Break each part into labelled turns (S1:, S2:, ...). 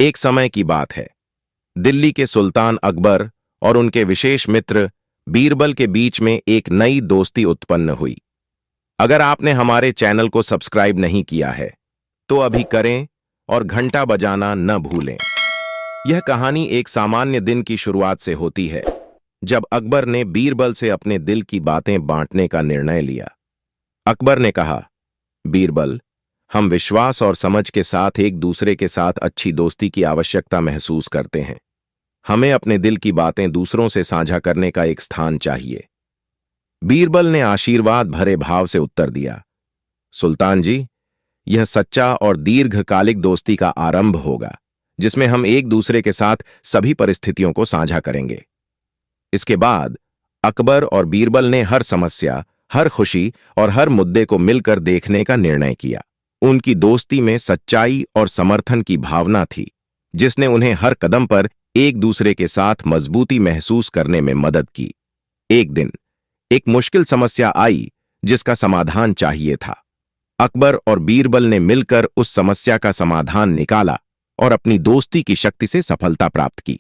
S1: एक समय की बात है। दिल्ली के सुल्तान अकबर और उनके विशेष मित्र बीरबल के बीच में एक नई दोस्ती उत्पन्न हुई। अगर आपने हमारे चैनल को सब्सक्राइब नहीं किया है तो अभी करें और घंटा बजाना न भूलें। यह कहानी एक सामान्य दिन की शुरुआत से होती है, जब अकबर ने बीरबल से अपने दिल की बातें बांटने का निर्णय लिया। अकबर ने कहा, बीरबल, हम विश्वास और समझ के साथ एक दूसरे के साथ अच्छी दोस्ती की आवश्यकता महसूस करते हैं। हमें अपने दिल की बातें दूसरों से साझा करने का एक स्थान चाहिए। बीरबल ने आशीर्वाद भरे भाव से उत्तर दिया, सुल्तान जी, यह सच्चा और दीर्घकालिक दोस्ती का आरंभ होगा, जिसमें हम एक दूसरे के साथ सभी परिस्थितियों को साझा करेंगे। इसके बाद अकबर और बीरबल ने हर समस्या, हर खुशी और हर मुद्दे को मिलकर देखने का निर्णय किया। उनकी दोस्ती में सच्चाई और समर्थन की भावना थी, जिसने उन्हें हर कदम पर एक दूसरे के साथ मजबूती महसूस करने में मदद की। एक दिन एक मुश्किल समस्या आई जिसका समाधान चाहिए था। अकबर और बीरबल ने मिलकर उस समस्या का समाधान निकाला और अपनी दोस्ती की शक्ति से सफलता प्राप्त की।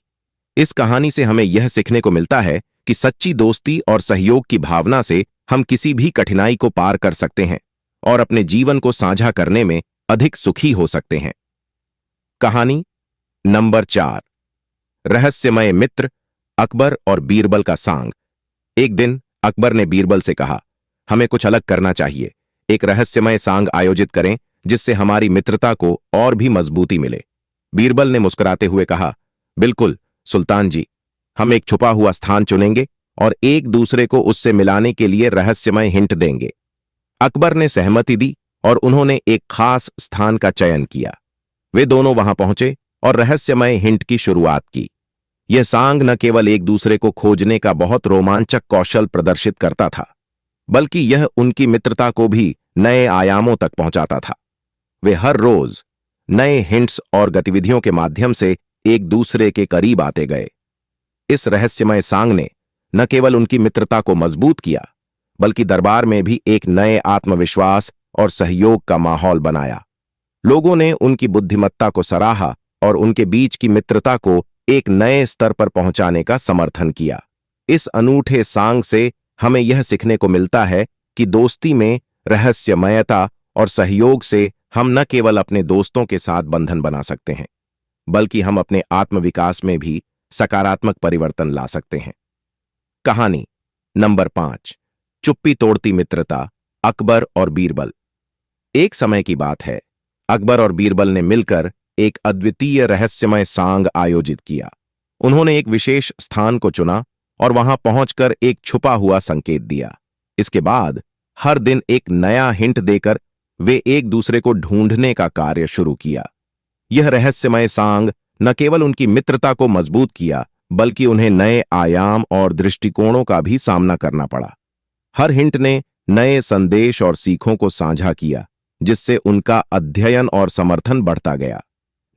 S1: इस कहानी से हमें यह सीखने को मिलता है कि सच्ची दोस्ती और सहयोग की भावना से हम किसी भी कठिनाई को पार कर सकते हैं और अपने जीवन को साझा करने में अधिक सुखी हो सकते हैं। कहानी नंबर 4, रहस्यमय मित्र अकबर और बीरबल का सांग। एक दिन अकबर ने बीरबल से कहा, हमें कुछ अलग करना चाहिए। एक रहस्यमय सांग आयोजित करें जिससे हमारी मित्रता को और भी मजबूती मिले। बीरबल ने मुस्कुराते हुए कहा, बिल्कुल सुल्तान जी, हम एक छुपा हुआ स्थान चुनेंगे और एक दूसरे को उससे मिलाने के लिए रहस्यमय हिंट देंगे। अकबर ने सहमति दी और उन्होंने एक खास स्थान का चयन किया। वे दोनों वहां पहुंचे और रहस्यमय हिंट की शुरुआत की। यह सांग न केवल एक दूसरे को खोजने का बहुत रोमांचक कौशल प्रदर्शित करता था, बल्कि यह उनकी मित्रता को भी नए आयामों तक पहुंचाता था। वे हर रोज नए हिंट्स और गतिविधियों के माध्यम से एक दूसरे के करीब आते गए। इस रहस्यमय सांग ने न केवल उनकी मित्रता को मजबूत किया, बल्कि दरबार में भी एक नए आत्मविश्वास और सहयोग का माहौल बनाया। लोगों ने उनकी बुद्धिमत्ता को सराहा और उनके बीच की मित्रता को एक नए स्तर पर पहुंचाने का समर्थन किया। इस अनूठे सांग से हमें यह सीखने को मिलता है कि दोस्ती में रहस्यमयता और सहयोग से हम न केवल अपने दोस्तों के साथ बंधन बना सकते हैं, बल्कि हम अपने आत्मविकास में भी सकारात्मक परिवर्तन ला सकते हैं। कहानी नंबर 5, चुप्पी तोड़ती मित्रता अकबर और बीरबल। एक समय की बात है, अकबर और बीरबल ने मिलकर एक अद्वितीय रहस्यमय सांग आयोजित किया। उन्होंने एक विशेष स्थान को चुना और वहां पहुंचकर एक छुपा हुआ संकेत दिया। इसके बाद हर दिन एक नया हिंट देकर वे एक दूसरे को ढूंढने का कार्य शुरू किया। यह रहस्यमय सांग न केवल उनकी मित्रता को मजबूत किया, बल्कि उन्हें नए आयाम और दृष्टिकोणों का भी सामना करना पड़ा। हर हिंट ने नए संदेश और सीखों को साझा किया, जिससे उनका अध्ययन और समर्थन बढ़ता गया।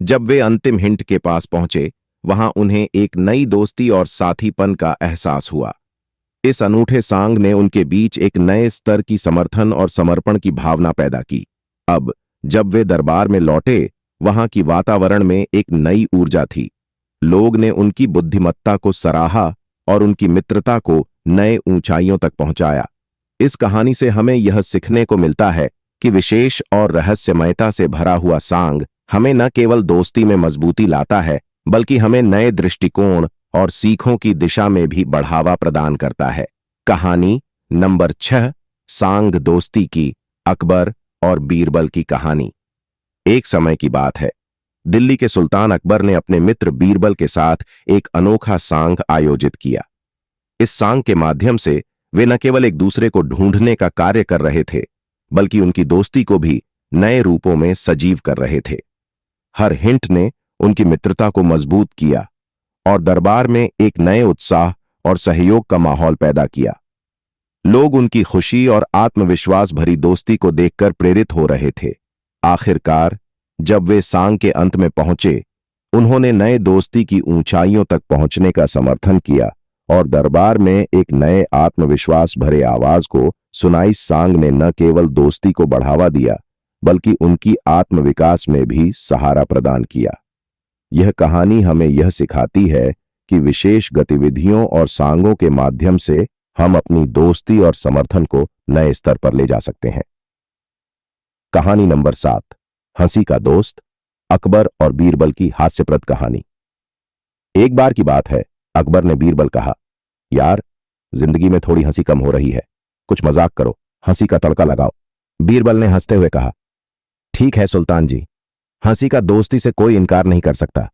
S1: जब वे अंतिम हिंट के पास पहुंचे, वहां उन्हें एक नई दोस्ती और साथीपन का एहसास हुआ। इस अनूठे सांग ने उनके बीच एक नए स्तर की समर्थन और समर्पण की भावना पैदा की। अब जब वे दरबार में लौटे, वहां की वातावरण में एक नई ऊर्जा थी। लोग ने उनकी बुद्धिमत्ता को सराहा और उनकी मित्रता को नए ऊंचाइयों तक पहुंचाया। इस कहानी से हमें यह सीखने को मिलता है कि विशेष और रहस्यमयता से भरा हुआ सांग हमें न केवल दोस्ती में मजबूती लाता है, बल्कि हमें नए दृष्टिकोण और सीखों की दिशा में भी बढ़ावा प्रदान करता है। कहानी नंबर 6, सांग दोस्ती की अकबर और बीरबल की कहानी। एक समय की बात है, दिल्ली के सुल्तान अकबर ने अपने मित्र बीरबल के साथ एक अनोखा सांग आयोजित किया। इस सांग के माध्यम से वे न केवल एक दूसरे को ढूंढने का कार्य कर रहे थे, बल्कि उनकी दोस्ती को भी नए रूपों में सजीव कर रहे थे। हर हिंट ने उनकी मित्रता को मजबूत किया और दरबार में एक नए उत्साह और सहयोग का माहौल पैदा किया। लोग उनकी खुशी और आत्मविश्वास भरी दोस्ती को देखकर प्रेरित हो रहे थे। आखिरकार जब वे सांग के अंत में पहुंचे, उन्होंने नए दोस्ती की ऊंचाइयों तक पहुंचने का समर्थन किया और दरबार में एक नए आत्मविश्वास भरे आवाज को सुनाई सांग ने न केवल दोस्ती को बढ़ावा दिया, बल्कि उनकी आत्मविकास में भी सहारा प्रदान किया। यह कहानी हमें यह सिखाती है कि विशेष गतिविधियों और सांगों के माध्यम से हम अपनी दोस्ती और समर्थन को नए स्तर पर ले जा सकते हैं। कहानी नंबर 7, हंसी का दोस्त, अकबर और बीरबल की हास्यप्रद कहानी। एक बार की बात है, अकबर ने बीरबल कहा, यार, जिंदगी में थोड़ी हंसी कम हो रही है, कुछ मजाक करो, हंसी का तड़का लगाओ। बीरबल ने हंसते हुए कहा, ठीक है सुल्तान जी, हंसी का दोस्ती से कोई इनकार नहीं कर सकता।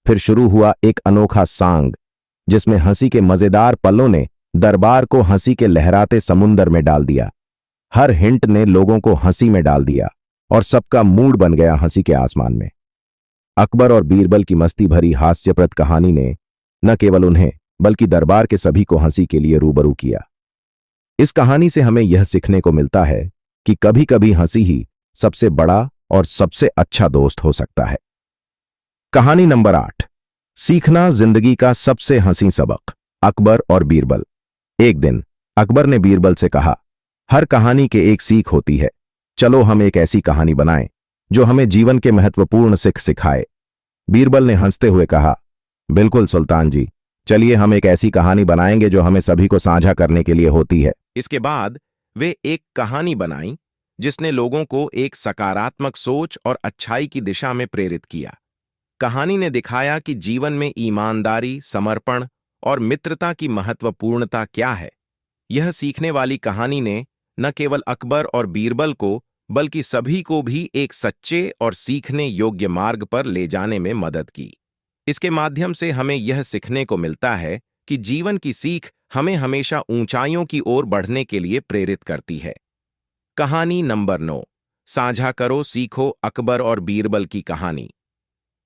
S1: फिर शुरू हुआ एक अनोखा सांग, जिसमें हंसी के मजेदार पलों ने दरबार को हंसी के लहराते समुंदर में डाल दिया। हर हिंट ने लोगों को हंसी में डाल दिया और सबका मूड बन गया हंसी के आसमान में। अकबर और बीरबल की मस्ती भरी हास्यप्रद कहानी ने न केवल उन्हें बल्कि दरबार के सभी को हंसी के लिए रूबरू किया। इस कहानी से हमें यह सीखने को मिलता है कि कभी कभी हंसी ही सबसे बड़ा और सबसे अच्छा दोस्त हो सकता है। कहानी नंबर 8, सीखना जिंदगी का सबसे हंसी सबक, अकबर और बीरबल। एक दिन अकबर ने बीरबल से कहा, हर कहानी के एक सीख होती है, चलो हम एक ऐसी कहानी बनाएं जो हमें जीवन के महत्वपूर्ण सीख सिखाए। बीरबल ने हंसते हुए कहा, बिल्कुल सुल्तान जी, चलिए हम एक ऐसी कहानी बनाएंगे जो हमें सभी को साझा करने के लिए होती है। इसके बाद वे एक कहानी बनाई जिसने लोगों को एक सकारात्मक सोच और अच्छाई की दिशा में प्रेरित किया। कहानी ने दिखाया कि जीवन में ईमानदारी, समर्पण और मित्रता की महत्वपूर्णता क्या है। यह सीखने वाली कहानी ने न केवल अकबर और बीरबल को बल्कि सभी को भी एक सच्चे और सीखने योग्य मार्ग पर ले जाने में मदद की। इसके माध्यम से हमें यह सीखने को मिलता है कि जीवन की सीख हमें हमेशा ऊंचाइयों की ओर बढ़ने के लिए प्रेरित करती है। कहानी नंबर 9, साझा करो सीखो, अकबर और बीरबल की कहानी।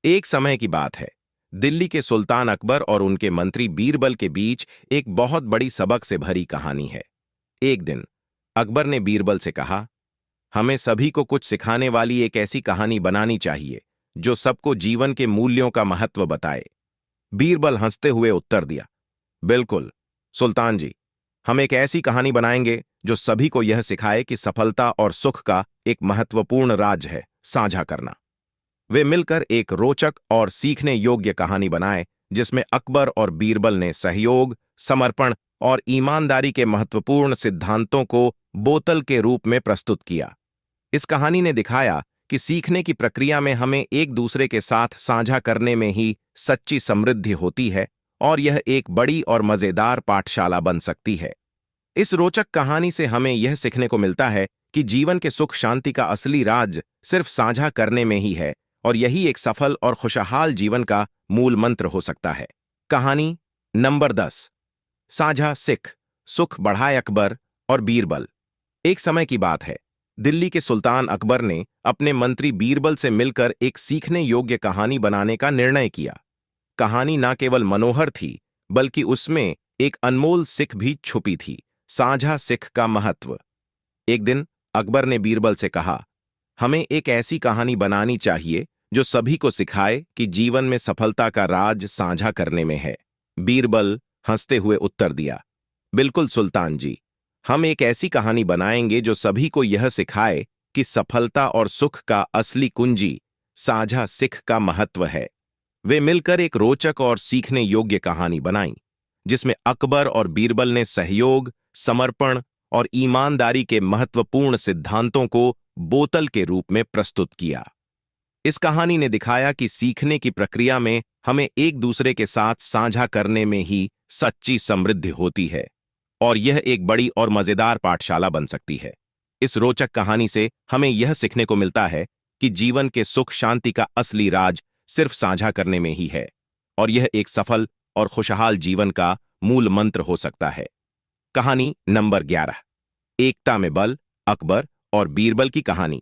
S1: एक समय की बात है, दिल्ली के सुल्तान अकबर और उनके मंत्री बीरबल के बीच एक बहुत बड़ी सबक से भरी कहानी है। एक दिन अकबर ने बीरबल से कहा, हमें सभी को कुछ सिखाने वाली एक ऐसी कहानी बनानी चाहिए जो सबको जीवन के मूल्यों का महत्व बताए। बीरबल हंसते हुए उत्तर दिया, बिल्कुल सुल्तान जी, हम एक ऐसी कहानी बनाएंगे जो सभी को यह सिखाए कि सफलता और सुख का एक महत्वपूर्ण राज है साझा करना। वे मिलकर एक रोचक और सीखने योग्य कहानी बनाए जिसमें अकबर और बीरबल ने सहयोग, समर्पण और ईमानदारी के महत्वपूर्ण सिद्धांतों को बोतल के रूप में प्रस्तुत किया। इस कहानी ने दिखाया कि सीखने की प्रक्रिया में हमें एक दूसरे के साथ साझा करने में ही सच्ची समृद्धि होती है और यह एक बड़ी और मजेदार पाठशाला बन सकती है। इस रोचक कहानी से हमें यह सीखने को मिलता है कि जीवन के सुख शांति का असली राज सिर्फ साझा करने में ही है और यही एक सफल और खुशहाल जीवन का मूल मंत्र हो सकता है। कहानी नंबर 10, साझा सिख, सुख बढ़ाए अकबर और बीरबल। एक समय की बात है, दिल्ली के सुल्तान अकबर ने अपने मंत्री बीरबल से मिलकर एक सीखने योग्य कहानी बनाने का निर्णय किया। कहानी न केवल मनोहर थी बल्कि उसमें एक अनमोल सिख भी छुपी थी, साझा सिख का महत्व। एक दिन अकबर ने बीरबल से कहा, हमें एक ऐसी कहानी बनानी चाहिए जो सभी को सिखाए कि जीवन में सफलता का राज साझा करने में है। बीरबल हंसते हुए उत्तर दिया, बिल्कुल सुल्तान जी, हम एक ऐसी कहानी बनाएंगे जो सभी को यह सिखाए कि सफलता और सुख का असली कुंजी साझा सिख का महत्व है। वे मिलकर एक रोचक और सीखने योग्य कहानी बनाई जिसमें अकबर और बीरबल ने सहयोग, समर्पण और ईमानदारी के महत्वपूर्ण सिद्धांतों को बोतल के रूप में प्रस्तुत किया। इस कहानी ने दिखाया कि सीखने की प्रक्रिया में हमें एक दूसरे के साथ साझा करने में ही सच्ची समृद्धि होती है और यह एक बड़ी और मजेदार पाठशाला बन सकती है। इस रोचक कहानी से हमें यह सीखने को मिलता है कि जीवन के सुख शांति का असली राज सिर्फ साझा करने में ही है और यह एक सफल और खुशहाल जीवन का मूल मंत्र हो सकता है। कहानी नंबर 11, एकता में बल, अकबर और बीरबल की कहानी।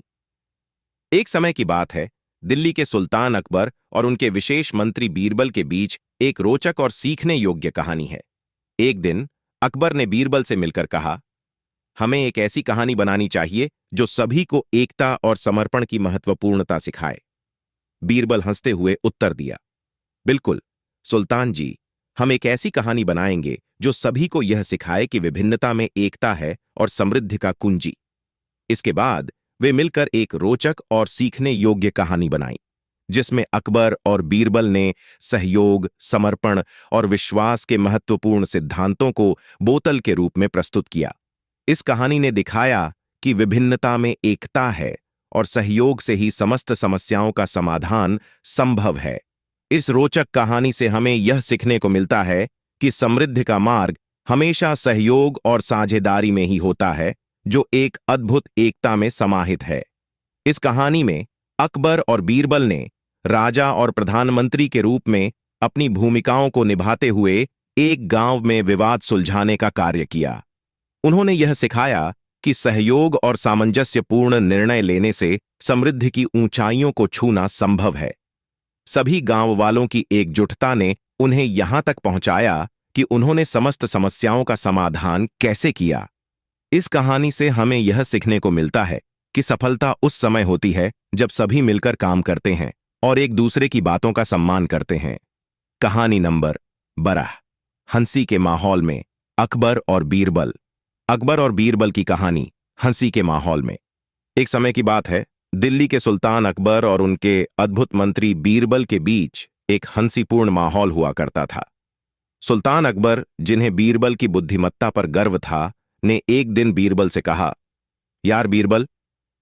S1: एक समय की बात है, दिल्ली के सुल्तान अकबर और उनके विशेष मंत्री बीरबल के बीच एक रोचक और सीखने योग्य कहानी है। एक दिन अकबर ने बीरबल से मिलकर कहा, हमें एक ऐसी कहानी बनानी चाहिए जो सभी को एकता और समर्पण की महत्वपूर्णता सिखाए। बीरबल हंसते हुए उत्तर दिया, बिल्कुल सुल्तान जी, हम एक ऐसी कहानी बनाएंगे जो सभी को यह सिखाए कि विभिन्नता में एकता है और समृद्धि का कुंजी। इसके बाद वे मिलकर एक रोचक और सीखने योग्य कहानी बनाई जिसमें अकबर और बीरबल ने सहयोग, समर्पण और विश्वास के महत्वपूर्ण सिद्धांतों को बोतल के रूप में प्रस्तुत किया। इस कहानी ने दिखाया कि विभिन्नता में एकता है और सहयोग से ही समस्त समस्याओं का समाधान संभव है। इस रोचक कहानी से हमें यह सीखने को मिलता है कि समृद्धि का मार्ग हमेशा सहयोग और साझेदारी में ही होता है, जो एक अद्भुत एकता में समाहित है। इस कहानी में अकबर और बीरबल ने राजा और प्रधानमंत्री के रूप में अपनी भूमिकाओं को निभाते हुए एक गांव में विवाद सुलझाने का कार्य किया। उन्होंने यह सिखाया कि सहयोग और सामंजस्यपूर्ण निर्णय लेने से समृद्धि की ऊंचाइयों को छूना संभव है। सभी गांव वालों की एकजुटता ने उन्हें यहां तक पहुंचाया कि उन्होंने समस्त समस्याओं का समाधान कैसे किया। इस कहानी से हमें यह सीखने को मिलता है कि सफलता उस समय होती है जब सभी मिलकर काम करते हैं और एक दूसरे की बातों का सम्मान करते हैं। कहानी नंबर 12, हंसी के माहौल में अकबर और बीरबल। अकबर और बीरबल की कहानी हंसी के माहौल में। एक समय की बात है, दिल्ली के सुल्तान अकबर और उनके अद्भुत मंत्री बीरबल के बीच एक हंसीपूर्ण माहौल हुआ करता था। सुल्तान अकबर, जिन्हें बीरबल की बुद्धिमत्ता पर गर्व था, ने एक दिन बीरबल से कहा, यार बीरबल,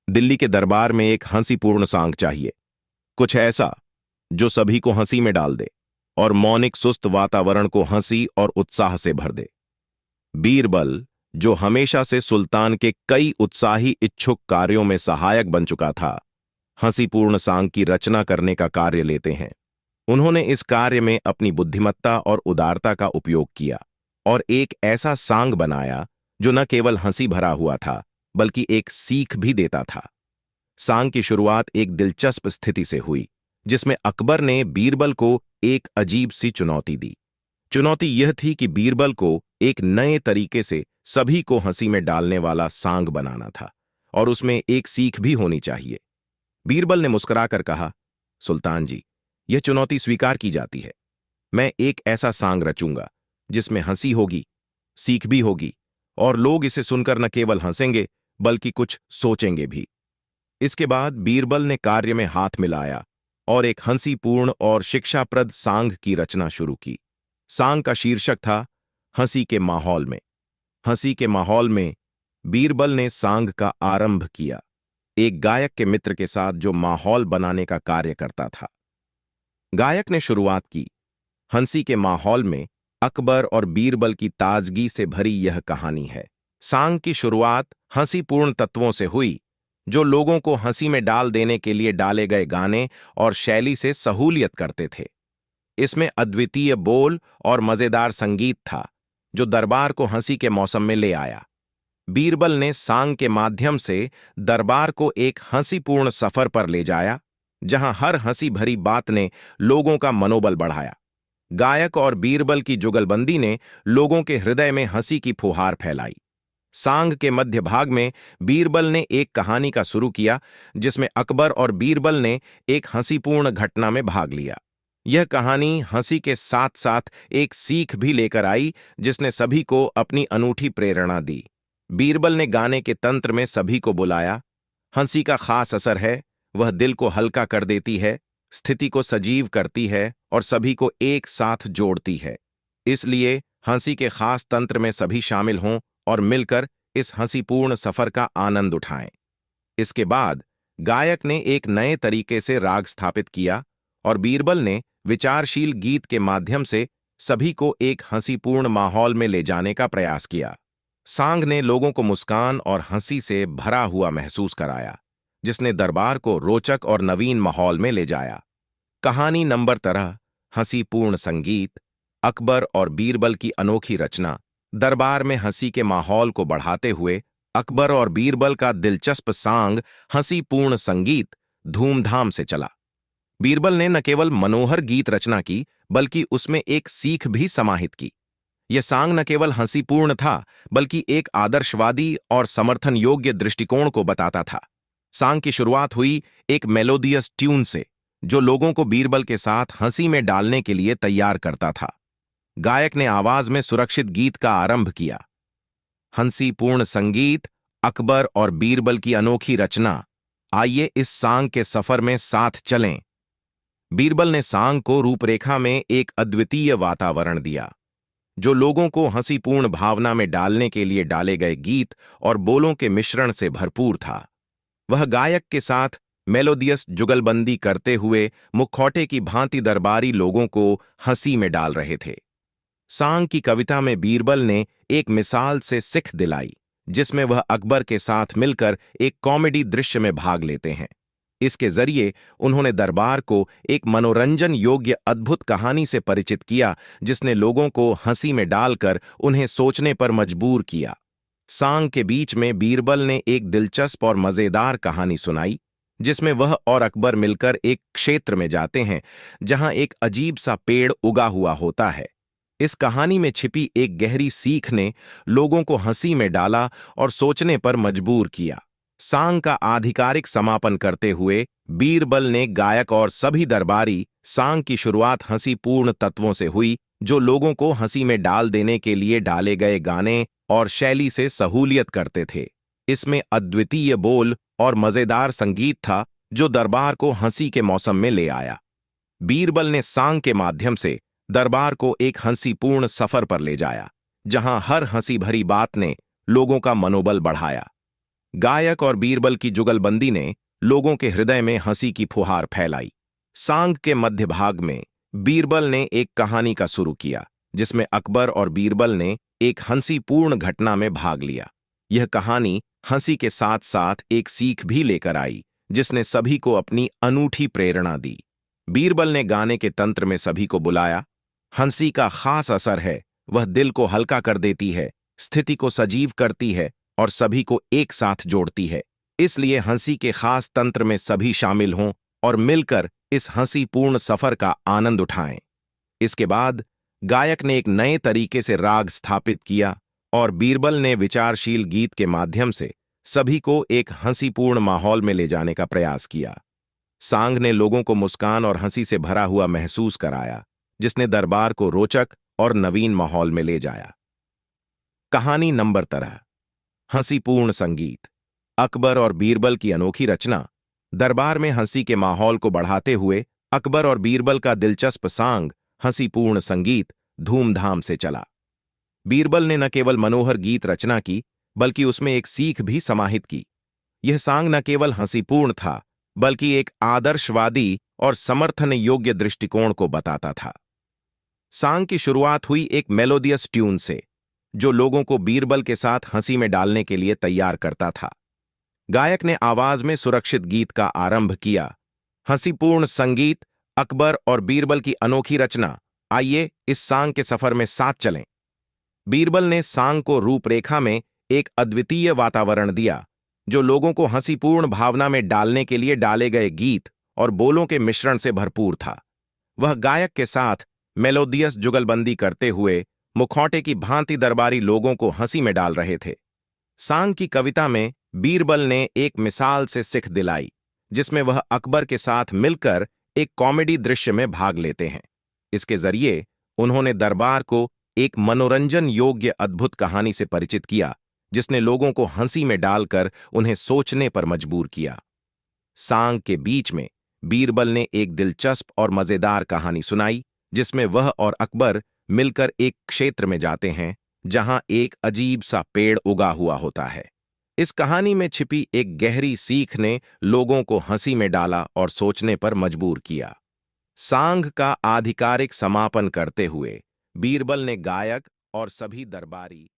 S1: दिल्ली के दरबार में एक हंसीपूर्ण सांग चाहिए, कुछ ऐसा जो सभी को हंसी में डाल दे और मौनिक सुस्त वातावरण को हंसी और उत्साह से भर दे। बीरबल, जो हमेशा से सुल्तान के कई उत्साही इच्छुक कार्यों में सहायक बन चुका था, हंसीपूर्ण सांग की रचना करने का कार्य लेते हैं। उन्होंने इस कार्य में अपनी बुद्धिमत्ता और उदारता का उपयोग किया और एक ऐसा सांग बनाया जो न केवल हंसी भरा हुआ था बल्कि एक सीख भी देता था। सांग की शुरुआत एक दिलचस्प स्थिति से हुई, जिसमें अकबर ने बीरबल को एक अजीब सी चुनौती दी। चुनौती यह थी कि बीरबल को एक नए तरीके से सभी को हंसी में डालने वाला सांग बनाना था और उसमें एक सीख भी होनी चाहिए। बीरबल ने मुस्कुराकर कहा, सुल्तान जी, यह चुनौती स्वीकार की जाती है। मैं एक ऐसा सांग रचूंगा जिसमें हंसी होगी, सीख भी होगी और लोग इसे सुनकर न केवल हंसेंगे बल्कि कुछ सोचेंगे भी। इसके बाद बीरबल ने कार्य में हाथ मिलाया और एक हंसीपूर्ण और शिक्षाप्रद सांग की रचना शुरू की। सांग का शीर्षक था हंसी के माहौल में। हंसी के माहौल में बीरबल ने सांग का आरंभ किया, एक गायक के मित्र के साथ जो माहौल बनाने का कार्य करता था। गायक ने शुरुआत की, हंसी के माहौल में अकबर और बीरबल की ताजगी से भरी यह कहानी है। सांग की शुरुआत हंसीपूर्ण तत्वों से हुई, जो लोगों को हंसी में डाल देने के लिए डाले गए गाने और शैली से सहूलियत करते थे। इसमें अद्वितीय बोल और मजेदार संगीत था, जो दरबार को हंसी के मौसम में ले आया। बीरबल ने सांग के माध्यम से दरबार को एक हंसीपूर्ण सफर पर ले जाया, जहां हर हंसी भरी बात ने लोगों का मनोबल बढ़ाया। गायक और बीरबल की जुगलबंदी ने लोगों के हृदय में हंसी की फुहार फैलाई। सांग के मध्य भाग में बीरबल ने एक कहानी का शुरू किया, जिसमें अकबर और बीरबल ने एक हंसीपूर्ण घटना में भाग लिया। यह कहानी हंसी के साथ साथ एक सीख भी लेकर आई, जिसने सभी को अपनी अनूठी प्रेरणा दी। बीरबल ने गाने के तंत्र में सभी को बुलाया। हंसी का खास असर है, वह दिल को हल्का कर देती है, स्थिति को सजीव करती है और सभी को एक साथ जोड़ती है। इसलिए हंसी के खास तंत्र में सभी शामिल हों और मिलकर इस हंसीपूर्ण सफर का आनंद उठाएं। इसके बाद गायक ने एक नए तरीके से राग स्थापित किया और बीरबल ने विचारशील गीत के माध्यम से सभी को एक हंसीपूर्ण माहौल में ले जाने का प्रयास किया। सांग ने लोगों को मुस्कान और हंसी से भरा हुआ महसूस कराया, जिसने दरबार को रोचक और नवीन माहौल में ले जाया। कहानी नंबर 13, हंसीपूर्ण संगीत। अकबर और बीरबल की अनोखी रचना। दरबार में हंसी के माहौल को बढ़ाते हुए अकबर और बीरबल का दिलचस्प सांग हंसीपूर्ण संगीत धूमधाम से चला। बीरबल ने न केवल मनोहर गीत रचना की, बल्कि उसमें एक सीख भी समाहित की। यह सांग न केवल हंसीपूर्ण था, बल्कि एक आदर्शवादी और समर्थन योग्य दृष्टिकोण को बताता था। सांग की शुरुआत हुई एक मेलोडियस ट्यून से, जो लोगों को बीरबल के साथ हंसी में डालने के लिए तैयार करता था। गायक ने आवाज में सुरक्षित गीत का आरंभ किया। हंसीपूर्ण संगीत, अकबर और बीरबल की अनोखी रचना। आइए इस सांग के सफर में साथ चलें। बीरबल ने सांग को रूपरेखा में एक अद्वितीय वातावरण दिया, जो लोगों को हंसीपूर्ण भावना में डालने के लिए डाले गए गीत और बोलों के मिश्रण से भरपूर था। वह गायक के साथ मेलोडियस जुगलबंदी करते हुए मुखौटे की भांति दरबारी लोगों को हंसी में डाल रहे थे। सांग की कविता में बीरबल ने एक मिसाल से सिख दिलाई, जिसमें वह अकबर के साथ मिलकर एक कॉमेडी दृश्य में भाग लेते हैं। इसके जरिए उन्होंने दरबार को एक मनोरंजन योग्य अद्भुत कहानी से परिचित किया, जिसने लोगों को हंसी में डालकर उन्हें सोचने पर मजबूर किया। सांग के बीच में बीरबल ने एक दिलचस्प और मजेदार कहानी सुनाई, जिसमें वह और अकबर मिलकर एक क्षेत्र में जाते हैं जहां एक अजीब सा पेड़ उगा हुआ होता है। इस कहानी में छिपी एक गहरी सीख ने लोगों को हंसी में डाला और सोचने पर मजबूर किया। सांग का आधिकारिक समापन करते हुए बीरबल ने गायक और सभी दरबारी सांग की शुरुआत हंसीपूर्ण तत्वों से हुई, जो लोगों को हंसी में डाल देने के लिए डाले गए गाने और शैली से सहूलियत करते थे। इसमें अद्वितीय बोल और मजेदार संगीत था, जो दरबार को हंसी के मौसम में ले आया। बीरबल ने सांग के माध्यम से दरबार को एक हंसीपूर्ण सफर पर ले जाया, जहां हर हंसी भरी बात ने लोगों का मनोबल बढ़ाया। गायक और बीरबल की जुगलबंदी ने लोगों के हृदय में हंसी की फुहार फैलाई। सांग के मध्य भाग में बीरबल ने एक कहानी का शुरू किया, जिसमें अकबर और बीरबल ने एक हंसीपूर्ण घटना में भाग लिया। यह कहानी हंसी के साथ साथ एक सीख भी लेकर आई, जिसने सभी को अपनी अनूठी प्रेरणा दी। बीरबल ने गाने के तंत्र में सभी को बुलाया। हंसी का खास असर है, वह दिल को हल्का कर देती है, स्थिति को सजीव करती है और सभी को एक साथ जोड़ती है। इसलिए हंसी के खास तंत्र में सभी शामिल हों और मिलकर इस हंसीपूर्ण सफर का आनंद उठाएं। इसके बाद गायक ने एक नए तरीके से राग स्थापित किया और बीरबल ने विचारशील गीत के माध्यम से सभी को एक हंसीपूर्ण माहौल में ले जाने का प्रयास किया। सांग ने लोगों को मुस्कान और हंसी से भरा हुआ महसूस कराया, जिसने दरबार को रोचक और नवीन माहौल में ले जाया। कहानी नंबर 13, हंसीपूर्ण संगीत। अकबर और बीरबल की अनोखी रचना। दरबार में हंसी के माहौल को बढ़ाते हुए अकबर और बीरबल का दिलचस्प सांग हंसीपूर्ण संगीत धूमधाम से चला। बीरबल ने न केवल मनोहर गीत रचना की, बल्कि उसमें एक सीख भी समाहित की। यह सांग न केवल हंसीपूर्ण था, बल्कि एक आदर्शवादी और समर्थन योग्य दृष्टिकोण को बताता था। सांग की शुरुआत हुई एक मेलोडियस ट्यून से, जो लोगों को बीरबल के साथ हंसी में डालने के लिए तैयार करता था। गायक ने आवाज में सुरक्षित गीत का आरंभ किया। हंसीपूर्ण संगीत, अकबर और बीरबल की अनोखी रचना। आइए इस सांग के सफर में साथ चलें। बीरबल ने सांग को रूपरेखा में एक अद्वितीय वातावरण दिया, जो लोगों को हंसीपूर्ण भावना में डालने के लिए डाले गए गीत और बोलों के मिश्रण से भरपूर था। वह गायक के साथ मेलोडियस जुगलबंदी करते हुए मुखौटे की भांति दरबारी लोगों को हंसी में डाल रहे थे। सांग की कविता में बीरबल ने एक मिसाल से सिख दिलाई, जिसमें वह अकबर के साथ मिलकर एक कॉमेडी दृश्य में भाग लेते हैं। इसके जरिए उन्होंने दरबार को एक मनोरंजन योग्य अद्भुत कहानी से परिचित किया, जिसने लोगों को हंसी में डालकर उन्हें सोचने पर मजबूर किया। सांग के बीच में बीरबल ने एक दिलचस्प और मजेदार कहानी सुनाई, जिसमें वह और अकबर मिलकर एक क्षेत्र में जाते हैं जहां एक अजीब सा पेड़ उगा हुआ होता है। इस कहानी में छिपी एक गहरी सीख ने लोगों को हंसी में डाला और सोचने पर मजबूर किया। सांग का आधिकारिक समापन करते हुए बीरबल ने गायक और सभी दरबारी